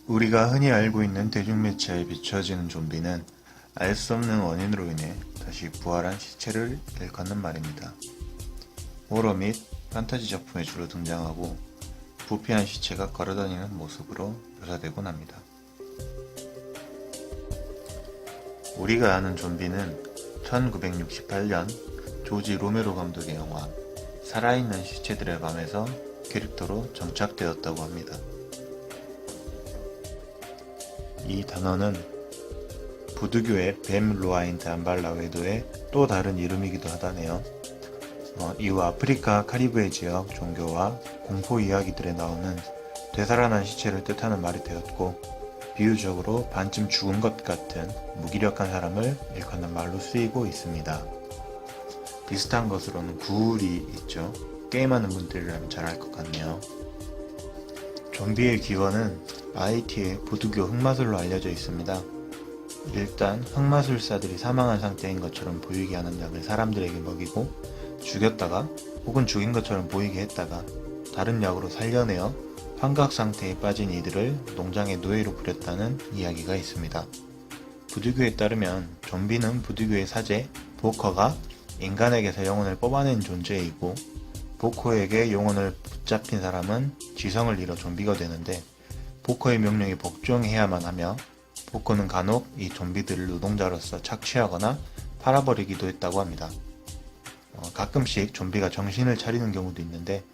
우리가 흔히 알고 있는 대중매체에 비춰지는 좀비는 알 수 없는 원인으로 인해 다시 부활한 시체를 일컫는 말입니다. 호러 및 판타지 작품에 주로 등장하고 부패한 시체가 걸어다니는 모습으로 묘사되곤 합니다. 우리가 아는 좀비는 1968년 조지 로메로 감독의 영화 살아있는 시체들의 밤에서 캐릭터로 정착되었다고 합니다. 이 단어는 부두교의 뱀 루아인 담발라 외도의 또 다른 이름이기도 하다네요. 이후 아프리카 카리브해 지역 종교와 공포 이야기들에 나오는 되살아난 시체를 뜻하는 말이 되었고, 비유적으로 반쯤 죽은 것 같은 무기력한 사람을 일컫는 말로 쓰이고 있습니다. 비슷한 것으로는 구울이 있죠. 게임하는 분들이라면 잘 알 것 같네요. 좀비의 기원은 IT의 부두교 흑마술로 알려져 있습니다. 일단 흑마술사들이 사망한 상태인 것처럼 보이게 하는 약을 사람들에게 먹이고 죽였다가 혹은 죽인 것처럼 보이게 했다가 다른 약으로 살려내어 환각 상태에 빠진 이들을 농장의 노예로 부렸다는 이야기가 있습니다. 부두교에 따르면 좀비는 부두교의 사제 보커가 인간에게서 영혼을 뽑아낸 존재이고, 보커에게 영혼을 붙잡힌 사람은 지성을 잃어 좀비가 되는데 보커의 명령에 복종해야만 하며, 보커는 간혹 이 좀비들을 노동자로서 착취하거나 팔아버리기도 했다고 합니다. 가끔씩 좀비가 정신을 차리는 경우도 있는데,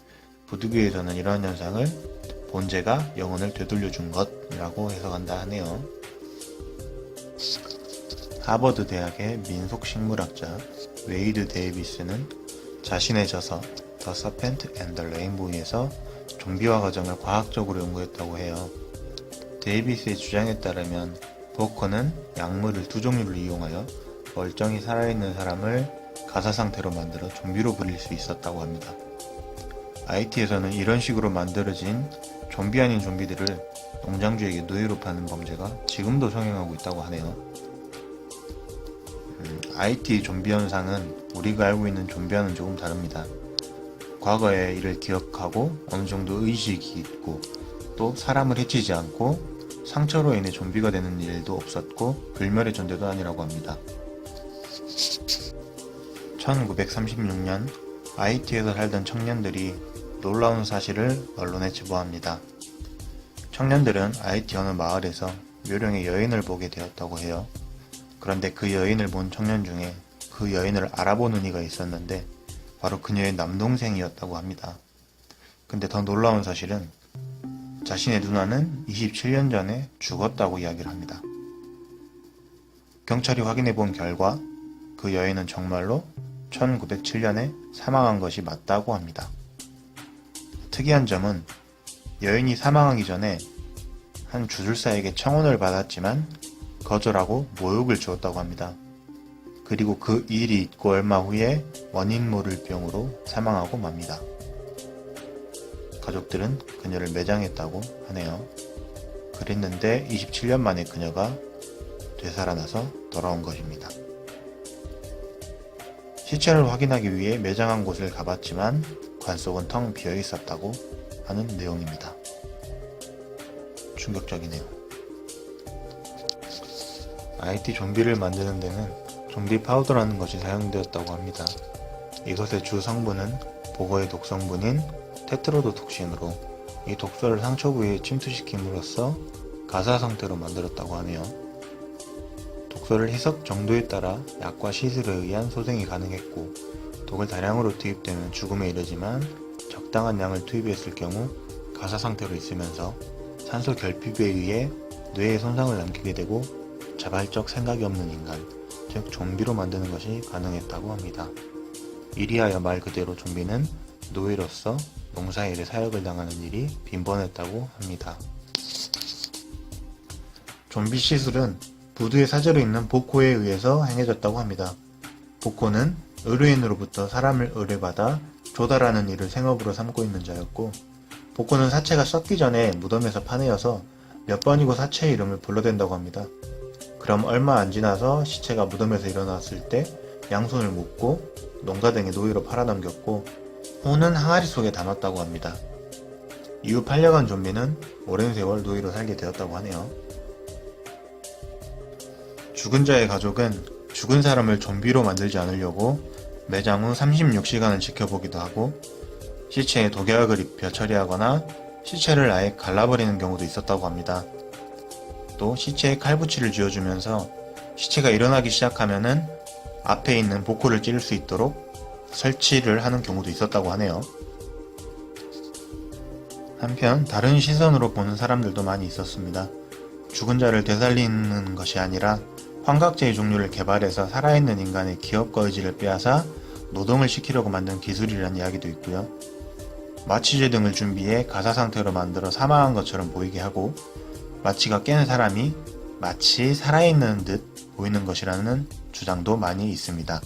부두교에서는 이러한 현상을 본체가 영혼을 되돌려준 것이라고 해석한다 하네요. 하버드 대학의 민속식물학자 웨이드 데이비스는 자신의 저서 The Serpent and the Rainbow에서 좀비화 과정을 과학적으로 연구했다고 해요. 데이비스의 주장에 따르면 보커는 약물을 두 종류를 이용하여 멀쩡히 살아있는 사람을 가사 상태로 만들어 좀비로 부릴 수 있었다고 합니다. IT에서는 이런 식으로 만들어진 좀비 아닌 좀비들을 농장주에게 노예로 파는 범죄가 지금도 성행하고 있다고 하네요. IT 좀비 현상은 우리가 알고 있는 좀비와는 조금 다릅니다. 과거의 일을 기억하고 어느 정도 의식이 있고, 또 사람을 해치지 않고 상처로 인해 좀비가 되는 일도 없었고 불멸의 존재도 아니라고 합니다. 1936년 IT에서 살던 청년들이 놀라운 사실을 언론에 제보합니다. 청년들은 IT 어느 마을에서 묘령의 여인을 보게 되었다고 해요. 그런데 그 여인을 본 청년 중에 그 여인을 알아보는 이가 있었는데 바로 그녀의 남동생이었다고 합니다. 근데 더 놀라운 사실은 자신의 누나는 27년 전에 죽었다고 이야기를 합니다. 경찰이 확인해 본 결과 그 여인은 정말로 1907년에 사망한 것이 맞다고 합니다. 특이한 점은 여인이 사망하기 전에 한 주술사에게 청혼을 받았지만 거절하고 모욕을 주었다고 합니다. 그리고 그 일이 있고 얼마 후에 원인 모를 병으로 사망하고 맙니다. 가족들은 그녀를 매장했다고 하네요. 그랬는데 27년 만에 그녀가 되살아나서 돌아온 것입니다. 시체를 확인하기 위해 매장한 곳을 가봤지만 관 속은 텅 비어 있었다고 하는 내용입니다. 충격적이네요. IT 좀비를 만드는 데는 좀비 파우더라는 것이 사용되었다고 합니다. 이것의 주 성분은 보거의 독성분인 테트로도톡신으로 이 독소를 상처 부위에 침투시킴으로써 가사 상태로 만들었다고 하네요. 독소를 희석 정도에 따라 약과 시술에 의한 소생이 가능했고, 독을 다량으로 투입되면 죽음에 이르지만 적당한 양을 투입했을 경우 가사 상태로 있으면서 산소 결핍에 의해 뇌에 손상을 남기게 되고 자발적 생각이 없는 인간, 즉 좀비로 만드는 것이 가능했다고 합니다. 이리하여 말 그대로 좀비는 노예로서 농사일에 사역을 당하는 일이 빈번했다고 합니다. 좀비 시술은 부두의 사제로 있는 보코에 의해서 행해졌다고 합니다. 보코는 의뢰인으로부터 사람을 의뢰받아 조달하는 일을 생업으로 삼고 있는 자였고, 보코는 사체가 썩기 전에 무덤에서 파내어서 몇 번이고 사체의 이름을 불러댄다고 합니다. 그럼 얼마 안 지나서 시체가 무덤에서 일어났을 때 양손을 묶고 농가 등의 노예로 팔아넘겼고, 호는 항아리 속에 담았다고 합니다. 이후 팔려간 좀비는 오랜 세월 노예로 살게 되었다고 하네요. 죽은 자의 가족은 죽은 사람을 좀비로 만들지 않으려고 매장 후 36시간을 지켜보기도 하고 시체에 독약을 입혀 처리하거나 시체를 아예 갈라버리는 경우도 있었다고 합니다. 또 시체에 칼붙이를 쥐어주면서 시체가 일어나기 시작하면은 앞에 있는 보코를 찌를 수 있도록 설치를 하는 경우도 있었다고 하네요. 한편 다른 시선으로 보는 사람들도 많이 있었습니다. 죽은 자를 되살리는 것이 아니라 환각제의 종류를 개발해서 살아있는 인간의 기억과 의지를 빼앗아 노동을 시키려고 만든 기술이라는 이야기도 있고요. 마취제 등을 준비해 가사 상태로 만들어 사망한 것처럼 보이게 하고 마취가 깬 사람이 마치 살아있는 듯 보이는 것이라는 주장도 많이 있습니다.